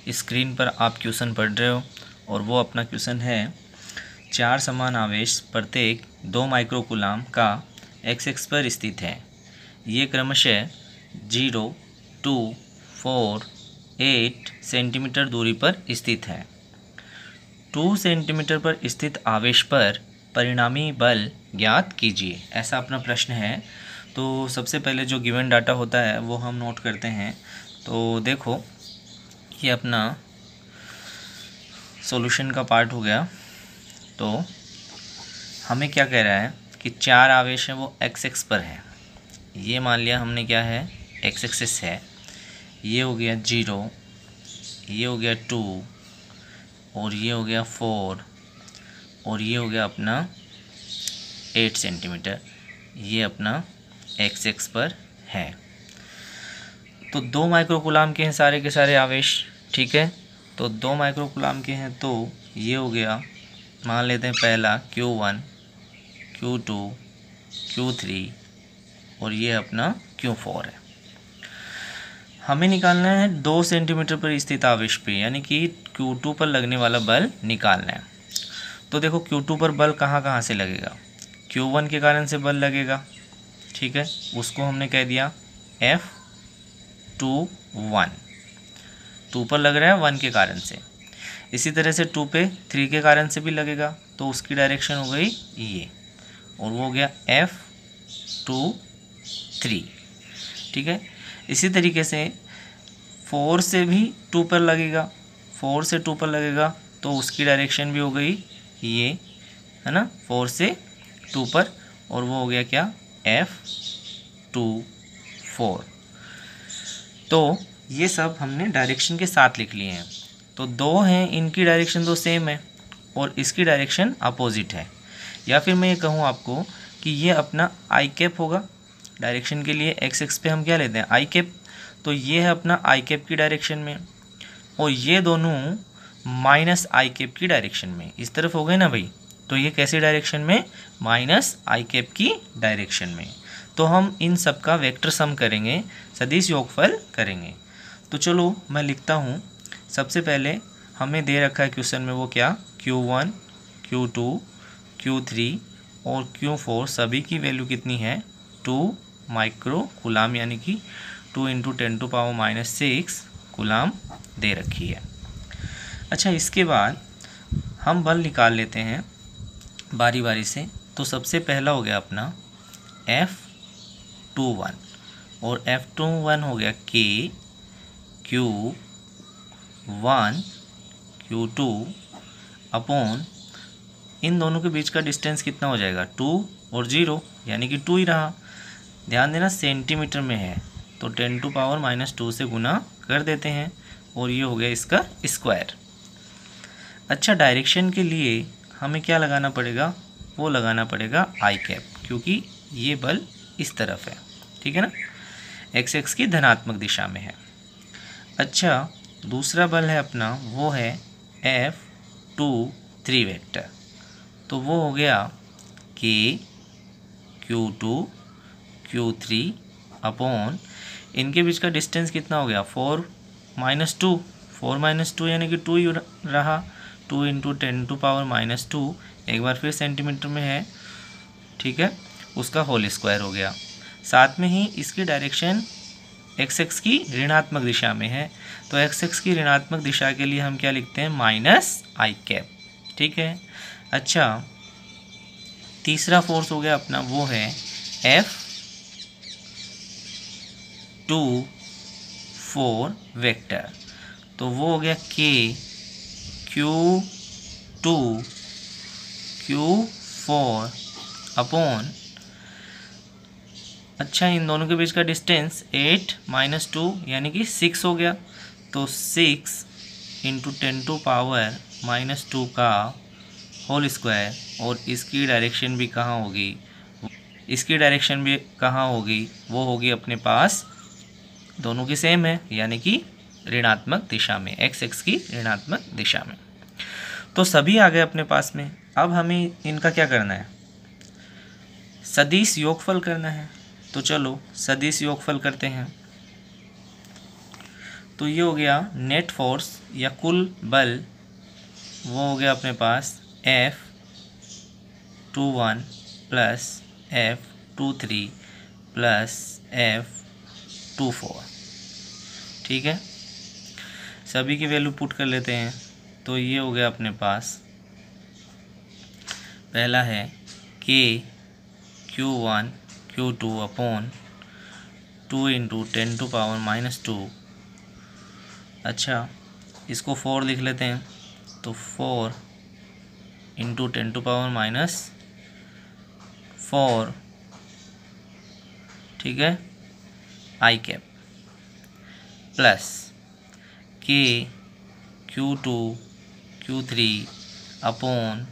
Screen पर आप question पढ़ रहे हो और वो अपना क्वेश्चन है 4 समान आवेश प्रत्येक 2 माइक्रोकूलाम का x पर स्थित है। ये क्रमशः 0, 2, 4, 8 सेंटीमीटर दूरी पर स्थित है। 2 सेंटीमीटर पर स्थित आवेश पर परिणामी बल ज्ञात कीजिए, ऐसा अपना प्रश्न है। तो सबसे पहले जो गिवन डाटा होता है वो हम नोट करते हैं। तो देखो, ये अपना सॉल्यूशन का पार्ट हो गया। तो हमें क्या कह रहा है कि 4 आवेश हैं वो x पर है। ये मान लिया हमने क्या है, x एक्सिस है। ये हो गया 0, ये हो गया 2 और ये हो गया 4 और ये हो गया अपना 8 सेंटीमीटर। ये अपना x पर है। तो 2 माइक्रोकूलाम के हैं सारे के सारे आवेश, ठीक है। तो 2 माइक्रोकूलाम के हैं तो ये हो गया, मान लेते हैं पहला Q1, Q2, Q3 और ये अपना Q4 है। हमें निकालना है 2 सेंटीमीटर पर स्थित आवेश पे, यानी कि Q2 पर लगने वाला बल निकालना है। तो देखो Q2 पर बल कहाँ कहाँ से लगेगा। Q1 के कारण से बल लगेगा, ठीक है, उसको हमने कह दिया F21। 2 पर लग रहा है 1 के कारण से। इसी तरह से 2 पे 3 के कारण से भी लगेगा, तो उसकी डायरेक्शन हो गई ये, और वो हो गया F23, ठीक है। इसी तरीके से 4 से भी 2 पर लगेगा, 4 से 2 पर लगेगा तो उसकी डायरेक्शन भी हो गई ये, है ना, 4 से 2 पर, और वो हो गया क्या, F24। तो ये सब हमने डायरेक्शन के साथ लिख लिए हैं। तो 2 हैं, इनकी डायरेक्शन तो सेम है और इसकी डायरेक्शन अपोजिट है। या फिर मैं ये कहूँ आपको कि ये अपना आई कैप होगा। डायरेक्शन के लिए एक्स एक्स पे हम क्या लेते हैं, आई कैप। तो ये है अपना आई कैप की डायरेक्शन में, और ये दोनों माइनस आई कैप की डायरेक्शन में इस तरफ हो गए ना भाई। तो ये कैसी डायरेक्शन में, माइनस आई कैप की डायरेक्शन में। तो हम इन सब का वेक्टर सम करेंगे, सदिश योगफल करेंगे। तो चलो मैं लिखता हूँ। सबसे पहले हमें दे रखा है क्वेश्चन में वो क्या, Q1, Q2, Q3 और Q4 सभी की वैल्यू कितनी है, 2 माइक्रोकूलाम, यानी कि 2 × 10⁻⁻6 कूलाम दे रखी है। अच्छा, इसके बाद हम बल निकाल लेते हैं बारी बारी से। तो सबसे पहला हो गया अपना F21, और F21 हो गया K, Q1, Q2 अपॉन, इन दोनों के बीच का डिस्टेंस कितना हो जाएगा, 2 और 0, यानी कि 2 ही रहा। ध्यान देना सेंटीमीटर में है तो 10⁻⁻2 से गुना कर देते हैं, और ये हो गया इसका स्क्वायर। अच्छा, डायरेक्शन के लिए हमें क्या लगाना पड़ेगा, वो लगाना पड़ेगा आई कैप, क्योंकि ये बल इस तरफ है, ठीक है ना, एक्स एक्स की धनात्मक दिशा में है। अच्छा, दूसरा बल है अपना, वो है F23 वेक्टर। तो वो हो गया K, Q2, Q3 अपॉन, इनके बीच का डिस्टेंस कितना हो गया, 4 - 2, 4 - 2 यानी कि 2 ही रहा। 2 × 10⁻⁻2, एक बार फिर सेंटीमीटर में है, ठीक है, उसका होल स्क्वायर हो गया। साथ में ही इसकी डायरेक्शन एक्स एक्स की ऋणात्मक दिशा में है, तो एक्स एक्स की ऋणात्मक दिशा के लिए हम क्या लिखते हैं, माइनस आई कैप, ठीक है। अच्छा, तीसरा फोर्स हो गया अपना, वो है F24 वेक्टर। तो वो हो गया K, Q2, Q4 अपॉन, अच्छा, इन दोनों के बीच का डिस्टेंस 8 - 2 यानी कि 6 हो गया। तो 6 × 10⁻⁻2 का होल स्क्वायर, और इसकी डायरेक्शन भी कहाँ होगी, इसकी डायरेक्शन भी कहाँ होगी, वो होगी अपने पास, दोनों की सेम है, यानी कि ऋणात्मक दिशा में, एक्स एक्स की ऋणात्मक दिशा में। तो सभी आ गए अपने पास में। अब हमें इनका क्या करना है, सदिश योगफल करना है। तो चलो सदिश योगफल करते हैं। तो ये हो गया नेट फोर्स या कुल बल, वो हो गया अपने पास F21 plus F23 plus F24। ठीक है, सभी की वैल्यू पुट कर लेते हैं। तो ये हो गया अपने पास, पहला है Q1 Q2 अपॉन 2 इंटू 10⁻²। अच्छा, इसको 4 लिख लेते हैं, तो 4 इंटू 10⁻⁴, ठीक है, आई cap plus Q2 Q3 upon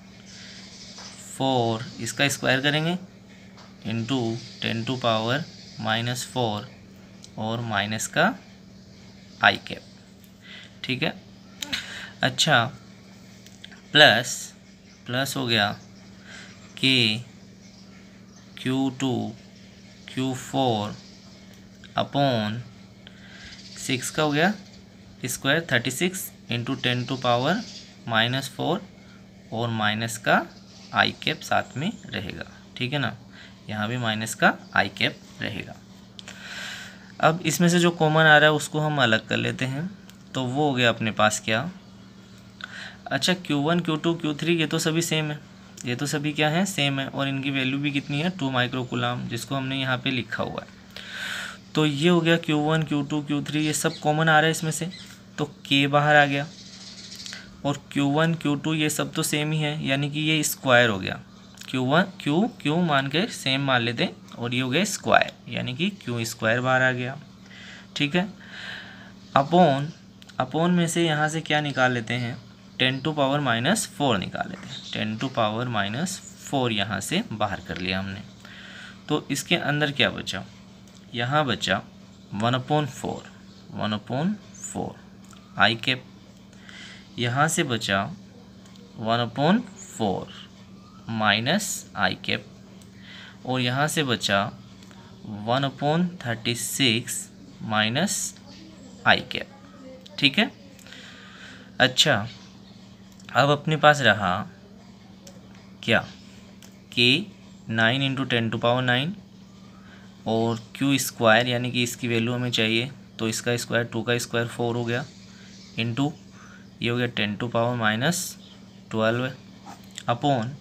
4, इसका स्क्वायर करेंगे, इंटू 10⁻⁴ और माइनस का आई कैप। ठीक है, अच्छा, प्लस हो गया Q2 Q4 अपॉन 6 का हो गया स्क्वायर 36 इंटू 10⁻⁴ और माइनस का आई कैप साथ में रहेगा। ठीक है ना, यहाँ भी माइनस का आई कैप रहेगा। अब इसमें से जो कॉमन आ रहा है उसको हम अलग कर लेते हैं, तो वो हो गया अपने पास क्या, अच्छा Q1 Q2 Q3 ये तो सभी सेम है, ये तो सभी क्या है, सेम है, और इनकी वैल्यू भी कितनी है, 2 माइक्रोकूलम, जिसको हमने यहाँ पे लिखा हुआ है। तो ये हो गया Q1 Q2 Q3, ये सब कॉमन आ रहा है इसमें से, तो K बाहर आ गया, और Q1 Q2 ये सब तो सेम ही है, यानी कि ये स्क्वायर हो गया। Q मान के सेम मान लेते हैं, और ये हो गया स्क्वायर, यानी कि Q स्क्वायर बाहर आ गया। ठीक है, अपॉन में से यहाँ से क्या निकाल लेते हैं, 10⁻⁴ निकाल लेते हैं। 10⁻⁴ यहाँ से बाहर कर लिया हमने, तो इसके अंदर क्या बचा, यहाँ बचा 1/4 आई कैप, यहाँ से बचा 1/4 माइनस आई कैप, और यहाँ से बचा 1/36 माइनस आई कैप। ठीक है, अच्छा, अब अपने पास रहा क्या, K 9 इंटू 10⁻⁹ और Q स्क्वायर, यानी कि इसकी वैल्यू हमें चाहिए, तो इसका स्क्वायर 2 का स्क्वायर 4 हो गया, इंटू ये हो गया 10⁻⁻12 अपॉन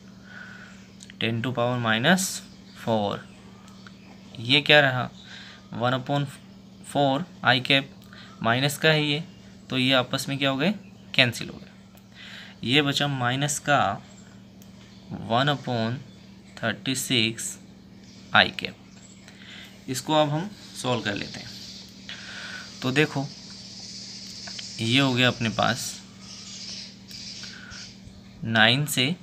10⁻⁻4, ये क्या रहा 1/4 आई कैप, माइनस का है ये, तो ये आपस में क्या हो गए, कैंसिल हो गए। ये बचा माइनस का 1/36 आई कैप। इसको अब हम सॉल्व कर लेते हैं, तो देखो ये हो गया अपने पास 9 से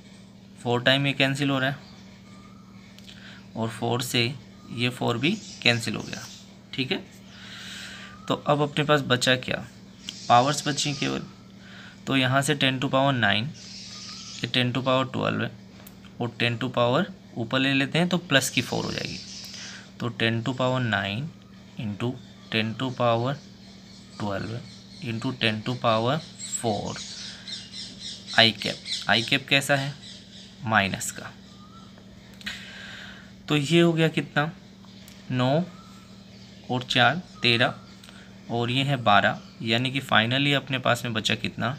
4 टाइम ये कैंसिल हो रहा है, और 4 से ये 4 भी कैंसिल हो गया। ठीक है, तो अब अपने पास बचा क्या, पावर्स बची केवल, तो यहाँ से 10⁻⁹, ये 10⁻12 है, और 10 ऊपर ले लेते हैं तो प्लस की 4 हो जाएगी, तो 10⁻⁹ इंटू 10⁻12 इंटू 10⁻4 आई कैप कैसा है, माइनस का, तो ये हो गया कितना, 9 और 4 13, और ये है 12, यानी कि फाइनली अपने पास में बचा कितना,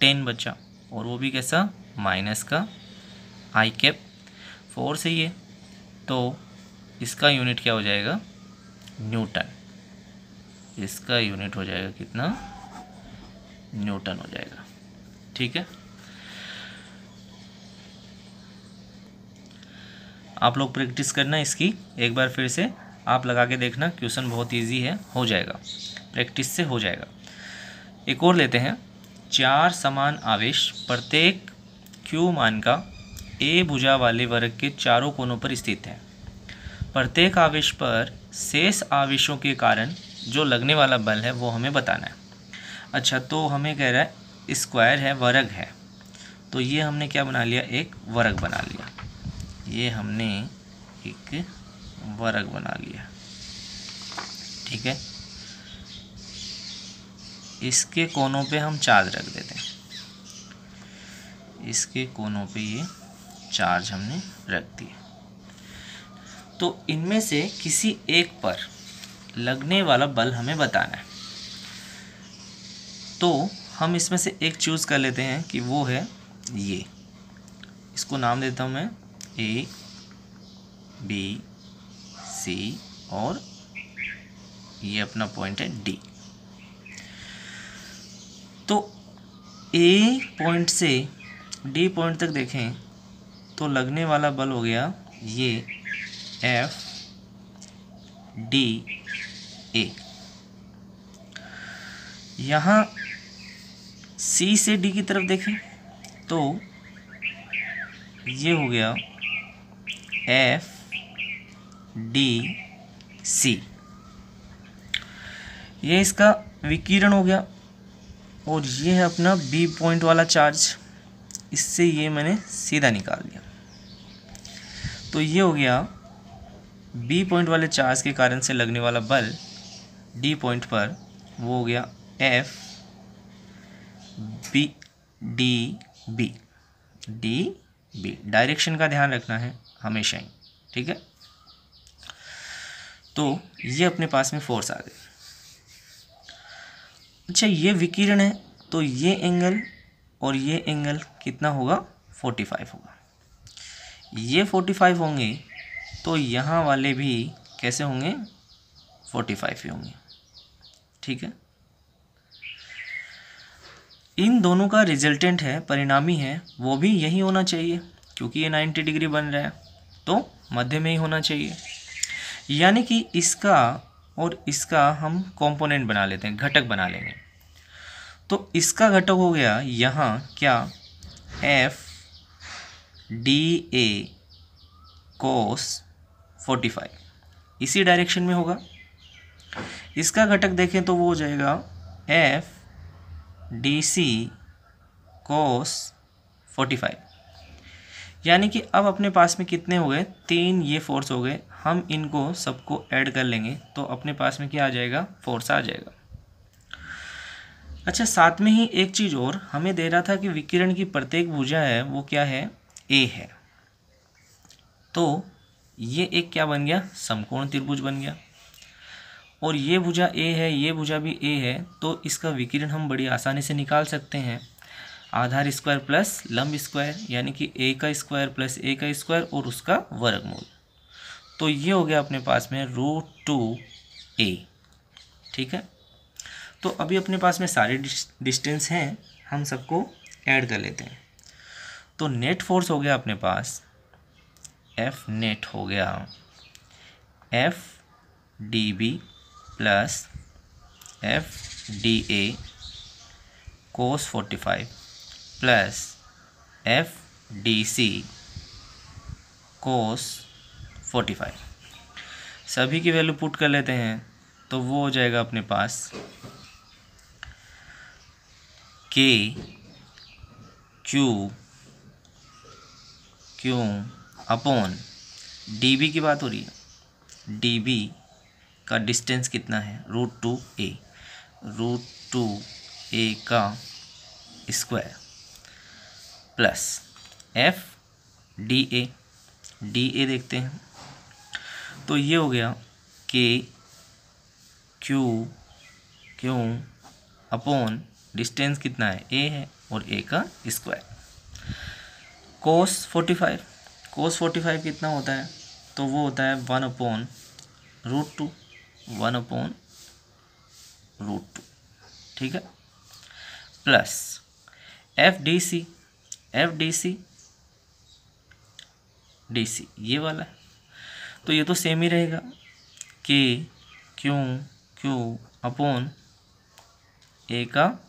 10 बचा, और वो भी कैसा, माइनस का आई कैप 4 से ये, तो इसका यूनिट क्या हो जाएगा, न्यूटन, इसका यूनिट हो जाएगा कितना, न्यूटन हो जाएगा। ठीक है, आप लोग प्रैक्टिस करना इसकी, एक बार फिर से आप लगा के देखना, क्वेश्चन बहुत इजी है, हो जाएगा, प्रैक्टिस से हो जाएगा। एक और लेते हैं, 4 समान आवेश प्रत्येक Q मान का A भुजा वाले वर्ग के चारों कोनों पर स्थित है। प्रत्येक आवेश पर शेष आवेशों के कारण जो लगने वाला बल है वो हमें बताना है। अच्छा, तो हमें कह रहा है स्क्वायर है, वर्ग है, तो ये हमने क्या बना लिया, एक वर्ग बना लिया, ये हमने एक वर्ग बना लिया। ठीक है, इसके कोनों पे हम चार्ज रख देते हैं, इसके कोनों पे ये चार्ज हमने रख दिए। तो इनमें से किसी एक पर लगने वाला बल हमें बताना है। तो हम इसमें से एक चूज़ कर लेते हैं कि वो है ये, इसको नाम देता हूँ मैं A, B, C और ये अपना पॉइंट है D। तो A पॉइंट से D पॉइंट तक देखें तो लगने वाला बल हो गया ये F D A। यहाँ C से D की तरफ देखें तो ये हो गया F D C, ये इसका विकिरण हो गया। और ये है अपना B पॉइंट वाला चार्ज, इससे ये मैंने सीधा निकाल दिया। तो ये हो गया B पॉइंट वाले चार्ज के कारण से लगने वाला बल D पॉइंट पर, वो हो गया F B D B D B। Direction का ध्यान रखना है हमेशा ही, ठीक है। तो ये अपने पास में फोर्स आ गई। अच्छा, ये विकिरण है तो ये एंगल और ये एंगल कितना होगा, 45 होगा। ये 45 होंगे तो यहाँ वाले भी कैसे होंगे, 45 ही होंगे, ठीक है। इन दोनों का रिजल्टेंट है, परिणामी है, वो भी यही होना चाहिए क्योंकि ये 90 डिग्री बन रहा है तो मध्य में ही होना चाहिए। यानी कि इसका और इसका हम कंपोनेंट बना लेते हैं, घटक बना लेंगे। तो इसका घटक हो गया यहाँ क्या, F D A cos 45, इसी डायरेक्शन में होगा। इसका घटक देखें तो वो हो जाएगा F D C cos 45। यानी कि अब अपने पास में कितने हो गए, 3 ये फोर्स हो गए। हम इनको सबको ऐड कर लेंगे तो अपने पास में क्या आ जाएगा, फोर्स आ जाएगा। अच्छा, साथ में ही एक चीज़ और हमें दे रहा था कि विकिरण की प्रत्येक भुजा है वो क्या है, A है। तो ये एक क्या बन गया, समकोण त्रिभुज बन गया। और ये भुजा A है, ये भुजा भी A है, तो इसका विकिरण हम बड़ी आसानी से निकाल सकते हैं। आधार स्क्वायर प्लस लंब स्क्वायर, यानी कि A का स्क्वायर प्लस A का स्क्वायर और उसका वर्गमूल। तो ये हो गया अपने पास में √2A, ठीक है। तो अभी अपने पास में सारे डिस्टेंस हैं, हम सबको ऐड कर लेते हैं। तो नेट फोर्स हो गया अपने पास, F नेट हो गया F DB plus F DA cos 45 plus F DC cos 45। सभी की वैल्यू पुट कर लेते हैं तो वो हो जाएगा अपने पास K Q अपॉन DB की बात हो रही है, DB का डिस्टेंस कितना है, √2A, √2A का square plus F DA, DA देखते हैं तो ये हो गया K Q अपॉन डिस्टेंस कितना है, A है और A का स्क्वायर। cos 45 कितना होता है, तो वो होता है 1/√2, 1/√2, ठीक है। प्लस FDC ये वाला है, तो ये तो सेम ही रहेगा, K Q अपॉन A का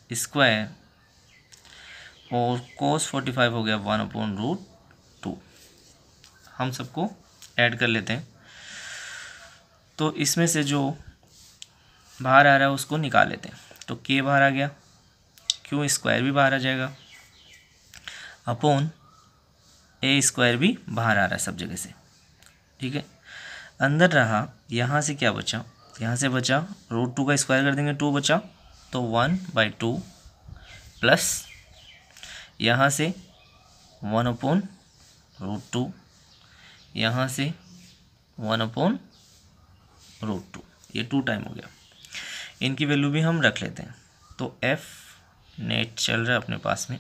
स्क्वायर और cos 45 हो गया 1/√2। हम सबको ऐड कर लेते हैं। तो इसमें से जो बाहर आ रहा है उसको निकाल लेते हैं। तो K बाहर आ गया, Q स्क्वायर भी बाहर आ जाएगा, अपॉन A स्क्वायर भी बाहर आ रहा है सब जगह से, ठीक है। अंदर रहा, यहाँ से क्या बचा, यहाँ से बचा √2 का स्क्वायर कर देंगे 2 बचा, तो 1/2 प्लस यहाँ से 1/√2, यहाँ से 1/√2, ये 2 टाइम हो गया। इनकी वैल्यू भी हम रख लेते हैं। तो एफ नेट चल रहा है अपने पास में,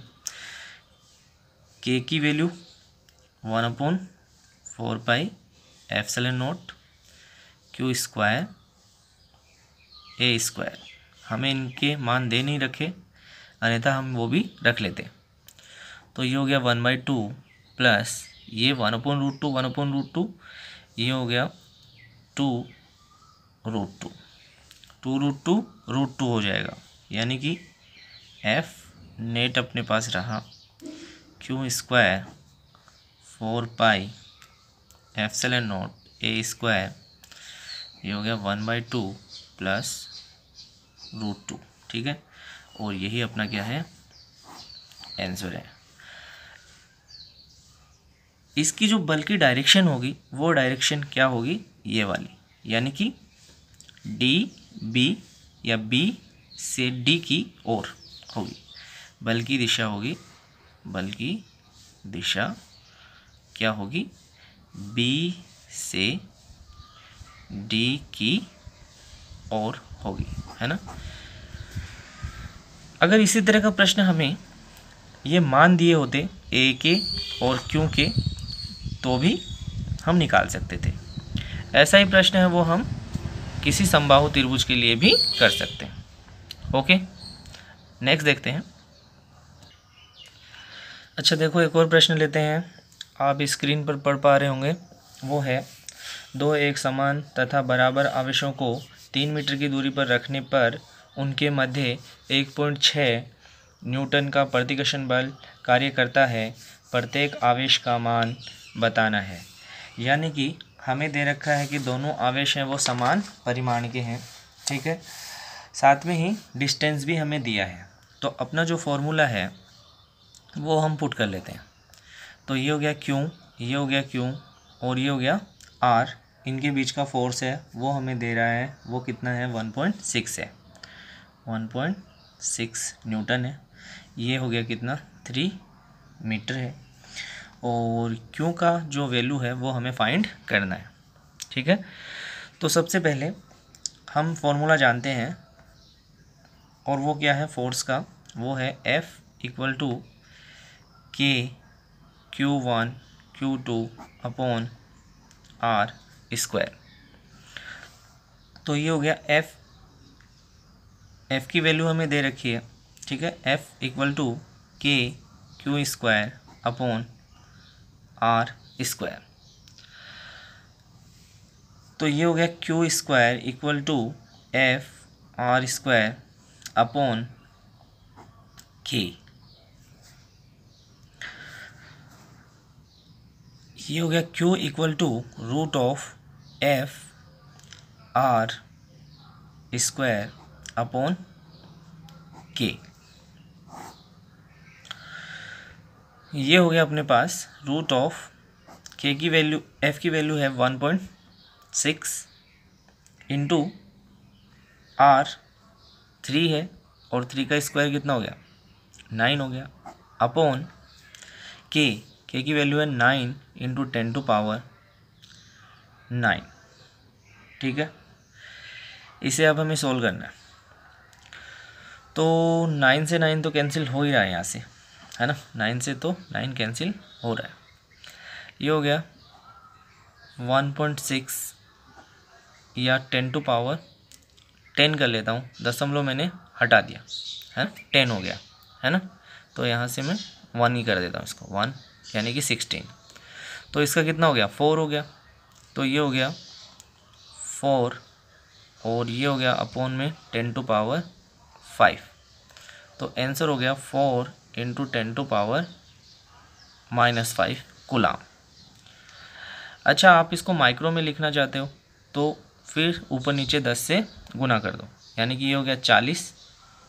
के की वैल्यू 1/4πε0 क्यू स्क्वायर ए स्क्वायर। हमें इनके मान दे नहीं रखे, अन्यथा हम वो भी रख लेते। तो ये हो गया 1/2 प्लस ये 1/√2, ये हो गया 2√2, 2√2 हो जाएगा, यानी कि एफ नेट अपने पास रहा क्यू स्क्वायर 4πε0 ए स्क्वायर, ये हो गया 1/2 प्लस √2, ठीक है। और यही अपना क्या है, आंसर है। इसकी जो बल की डायरेक्शन होगी वो डायरेक्शन क्या होगी, ये वाली, यानी कि डी बी या बी से डी की ओर होगी। बल की दिशा होगी, बल की दिशा क्या होगी, बी से डी की ओर होगी, है ना। अगर इसी तरह का प्रश्न हमें ये मान दिए होते ए के और क्यू के तो भी हम निकाल सकते थे। ऐसा ही प्रश्न है वो हम किसी समबाहु त्रिभुज के लिए भी कर सकते हैं। ओके, नेक्स्ट देखते हैं। अच्छा देखो, एक और प्रश्न लेते हैं, आप स्क्रीन पर पढ़ पा रहे होंगे। वो है, दो एक समान तथा बराबर आवेशों को 3 मीटर की दूरी पर रखने पर उनके मध्य 1.6 न्यूटन का प्रतिकर्षण बल कार्य करता है। प्रत्येक आवेश का मान बताना है। यानी कि हमें दे रखा है कि दोनों आवेश हैं वो समान परिमाण के हैं, ठीक है। साथ में ही डिस्टेंस भी हमें दिया है। तो अपना जो फॉर्मूला है वो हम पुट कर लेते हैं। तो ये हो गया क्यू, ये हो गया क्यू और ये हो गया आर। इनके बीच का फोर्स है वो हमें दे रहा है, वो कितना है, 1.6 है, 1.6 न्यूटन है। ये हो गया कितना, 3 मीटर है। और क्यू का जो वैल्यू है वो हमें फाइंड करना है, ठीक है। तो सबसे पहले हम फॉर्मूला जानते हैं, और वो क्या है फोर्स का, वो है F = K Q1 Q2 upon R square. तो ये हो गया F की वैल्यू हमें दे रखी है, ठीक है। F = K Q square upon R square. तो ये हो गया Q square = F R square upon K। ये हो गया Q = √F R square upon K। ये हो गया अपने पास √K की वैल्यू, F की वैल्यू है 1.6 इंटू R 3 है, और 3 का स्क्वायर कितना हो गया, 9 हो गया, अपॉन K की वैल्यू है 9 × 10⁹ ठीक है। इसे अब हमें सोल्व करना है। तो 9 से 9 तो कैंसिल हो ही रहा है यहाँ से, है ना। 9 से तो 9 कैंसिल हो रहा है। ये हो गया 1.6 या 10⁻10 कर लेता हूँ, दशमलव मैंने हटा दिया, है ना, 10 हो गया, है ना। तो यहाँ से मैं 1 ही कर देता हूँ इसको, 1 यानी कि 16। तो इसका कितना हो गया, 4 हो गया। तो ये हो गया 4 और ये हो गया अपॉन में 10⁵। तो आंसर हो गया 4 × 10⁻⁻5 कूलाम। अच्छा, आप इसको माइक्रो में लिखना चाहते हो तो फिर ऊपर नीचे 10 से गुना कर दो, यानी कि ये हो गया 40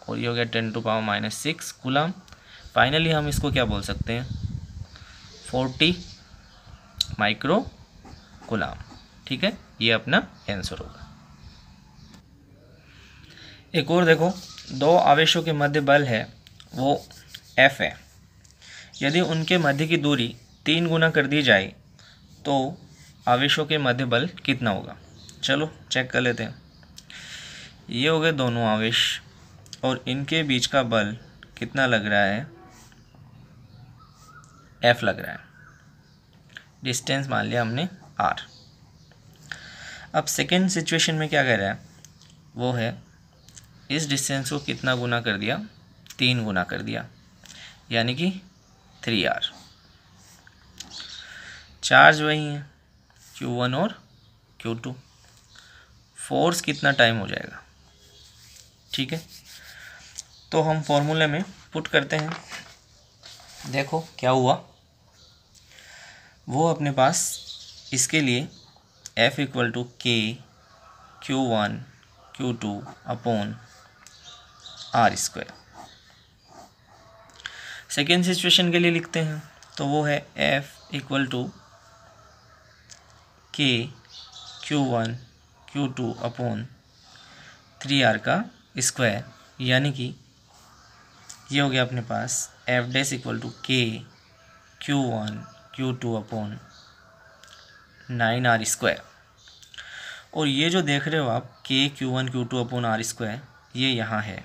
और ये हो गया 10⁻⁻6 कूलाम। फाइनली हम इसको क्या बोल सकते हैं, 40 माइक्रो कूलाम, ठीक है। ये अपना आंसर होगा। एक और देखो, दो आवेशों के मध्य बल है वो F है। यदि उनके मध्य की दूरी 3 गुना कर दी जाए तो आवेशों के मध्य बल कितना होगा। चलो चेक कर लेते हैं। ये हो गए दोनों आवेश और इनके बीच का बल कितना लग रहा है, F लग रहा है। डिस्टेंस मान लिया हमने R। अब सेकेंड सिचुएशन में क्या कह रहा है, वो है इस डिस्टेंस को कितना गुना कर दिया, 3 गुना कर दिया, यानी कि 3R। चार्ज वही है Q1 और Q2। फोर्स कितना टाइम हो जाएगा, ठीक है। तो हम फॉर्मूले में पुट करते हैं। देखो क्या हुआ, वो अपने पास इसके लिए F equal to K Q1 Q2 upon R square. Second situation के लिए लिखते हैं तो वो है F equal to K Q1 Q2 upon 3R का स्क्वायर, यानी कि ये हो गया अपने पास F dash equal to K Q1 Q2 upon 9R square. और ये जो देख रहे हो आप K Q1 Q2 upon R square, ये यहाँ है,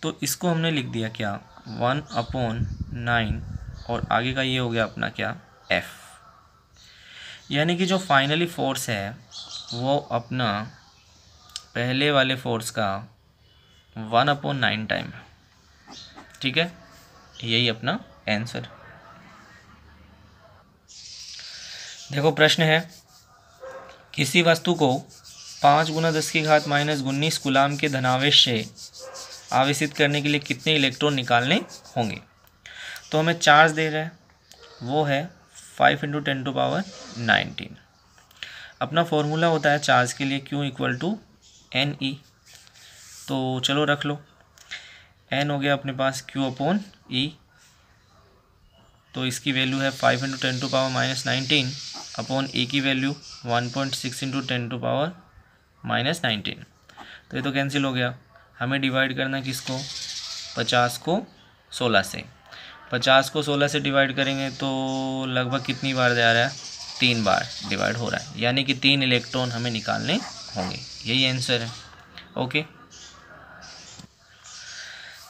तो इसको हमने लिख दिया क्या 1 अपॉन 9 और आगे का ये हो गया अपना क्या F। यानी कि जो फाइनली फोर्स है वो अपना पहले वाले फोर्स का 1 अपॉन 9 टाइम है, ठीक है। यही अपना आंसर। देखो प्रश्न है, किसी वस्तु को 5 गुना 10 की घात माइनस 19 कूलाम के धनावेश से आवेशित करने के लिए कितने इलेक्ट्रॉन निकालने होंगे। तो हमें चार्ज दे रहा है, वो है 5 × 10⁻19। अपना फॉर्मूला होता है चार्ज के लिए Q इक्वल टू NE। तो चलो रख लो, N हो गया अपने पास Q अपॉन E, तो इसकी वैल्यू है 5 × 10⁻19 अपॉन E की वैल्यू 1.6 × 10⁻19। तो ये तो कैंसिल हो गया। हमें डिवाइड करना किसको, 50 को 16 से। 50 को 16 से डिवाइड करेंगे तो लगभग कितनी बार जा रहा है, 3 बार डिवाइड हो रहा है, यानी कि 3 इलेक्ट्रॉन हमें निकालने होंगे। यही आंसर है। ओके,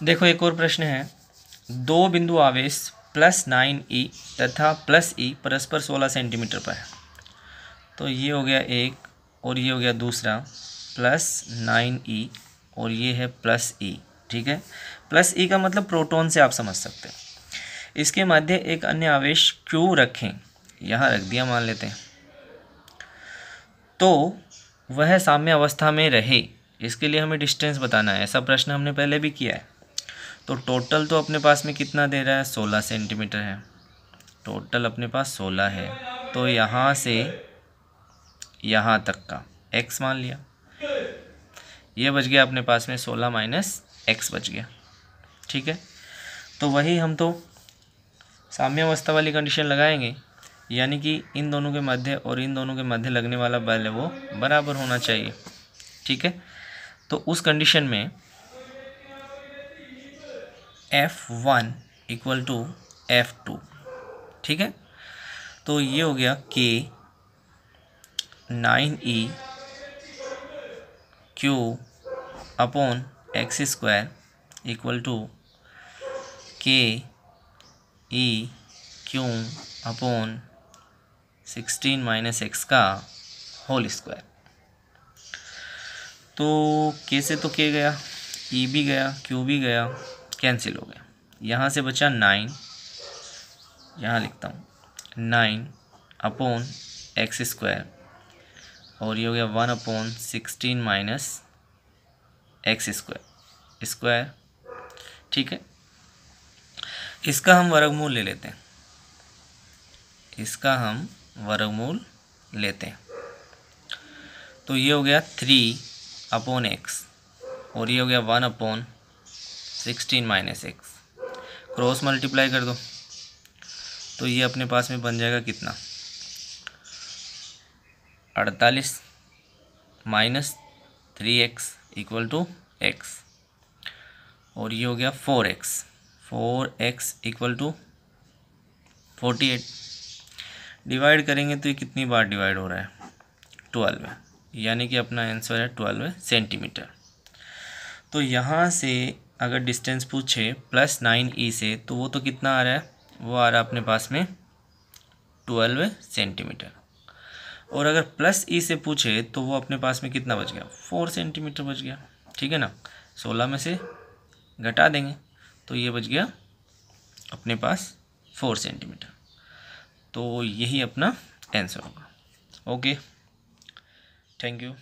देखो एक और प्रश्न है, दो बिंदु आवेश +9E तथा +E परस्पर 16 सेंटीमीटर पर है। तो ये हो गया एक और ये हो गया दूसरा, +9E और ये है +E, ठीक है। +E का मतलब प्रोटॉन से आप समझ सकते हैं। इसके मध्य एक अन्य आवेश Q रखें, यहाँ रख दिया मान लेते हैं, तो वह साम्य अवस्था में रहे। इसके लिए हमें डिस्टेंस बताना है। ऐसा प्रश्न हमने पहले भी किया है। तो टोटल तो अपने पास में कितना दे रहा है, 16 सेंटीमीटर है। टोटल अपने पास 16 है, तो यहाँ से यहाँ तक का x मान लिया, ये बच गया अपने पास में 16 - x बच गया, ठीक है। तो वही हम तो साम्यावस्था वाली कंडीशन लगाएंगे, यानी कि इन दोनों के मध्य और इन दोनों के मध्य लगने वाला बल है वो बराबर होना चाहिए, ठीक है। तो उस कंडीशन में F1 इक्वल टू F2, ठीक है। तो ये हो गया K 9E Q upon x square equal to K E Q upon 16 - x का होल स्क्वायर। तो K से तो K गया, E भी गया, Q भी गया, कैंसिल हो गया। यहाँ से बचा 9, यहाँ लिखता हूँ 9 अपॉन x स्क्वायर और ये हो गया 1 अपॉन 16 - x स्क्वायर, ठीक है। इसका हम वर्गमूल ले लेते हैं, इसका हम वर्गमूल लेते हैं। तो ये हो गया 3 अपॉन x और ये हो गया 1 अपॉन 16 - x। क्रॉस मल्टीप्लाई कर दो तो ये अपने पास में बन जाएगा कितना, 48 - 3x इक्वल टू एक्स, और ये हो गया 4x इक्वल टू 48। डिवाइड करेंगे तो ये कितनी बार डिवाइड हो रहा है, 12, यानी कि अपना आंसर है 12 सेंटीमीटर। तो यहाँ से अगर डिस्टेंस पूछे +9e से, तो वो तो कितना आ रहा है, वो आ रहा है अपने पास में 12 सेंटीमीटर। और अगर +e से पूछे तो वो अपने पास में कितना बच गया, 4 सेंटीमीटर बच गया। ठीक है ना, 16 में से घटा देंगे तो ये बच गया अपने पास 4 सेंटीमीटर। तो यही अपना आंसर होगा। Okay, thank you.